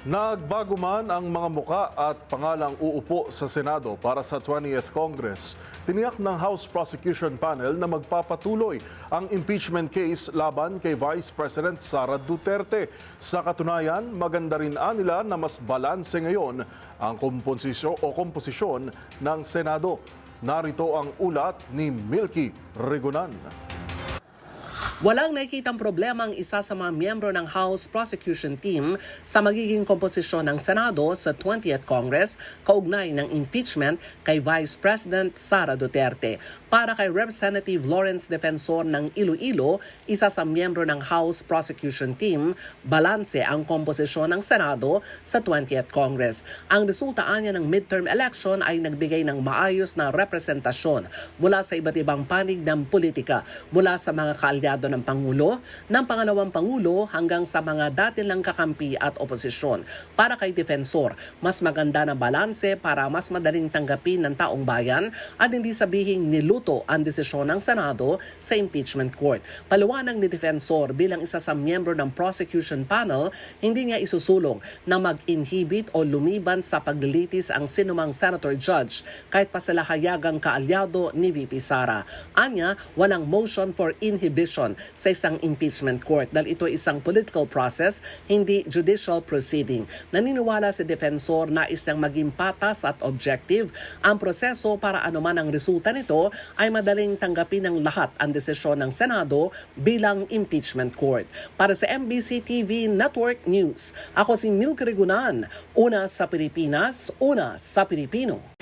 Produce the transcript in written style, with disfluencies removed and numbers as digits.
Nagbago man ang mga muka at pangalang uupo sa Senado para sa 20th Congress. Tiniyak ng House Prosecution Panel na magpapatuloy ang impeachment case laban kay Vice President Sara Duterte. Sa katunayan, maganda rin nila na mas balanse ngayon ang komposisyon ng Senado. Narito ang ulat ni Milky Regunan. Walang nakikitang problema ang isa sa mga miyembro ng House Prosecution Team sa magiging komposisyon ng Senado sa 20th Congress kaugnay ng impeachment kay Vice President Sara Duterte. Para kay Representative Lawrence Defensor ng Iloilo, isa sa miyembro ng House Prosecution Team, balanse ang komposisyon ng Senado sa 20th Congress. Ang resulta niya ng midterm election ay nagbigay ng maayos na representasyon mula sa iba't ibang panig ng politika, mula sa mga kaalyado ng Pangulo, ng pangalawang Pangulo hanggang sa mga dati lang kakampi at oposisyon. Para kay Defensor, mas maganda na balanse para mas madaling tanggapin ng taong bayan at hindi sabihing niluto ang desisyon ng Senado sa impeachment court. Paliwanag ni Defensor bilang isa sa miyembro ng prosecution panel, hindi niya isusulong na mag-inhibit o lumiban sa paglilitis ang sinumang senator judge kahit pa sila hayagang kaalyado ni VP Sara. Anya, walang motion for inhibition sa isang impeachment court dahil ito ay isang political process, hindi judicial proceeding. Naniniwala si Defensor na isang maging patas at objective ang proseso para anuman ang resulta nito ay madaling tanggapin ng lahat ang desisyon ng Senado bilang impeachment court. Para sa MBC TV Network News, ako si Milky Regunan, una sa Pilipinas, una sa Pilipino.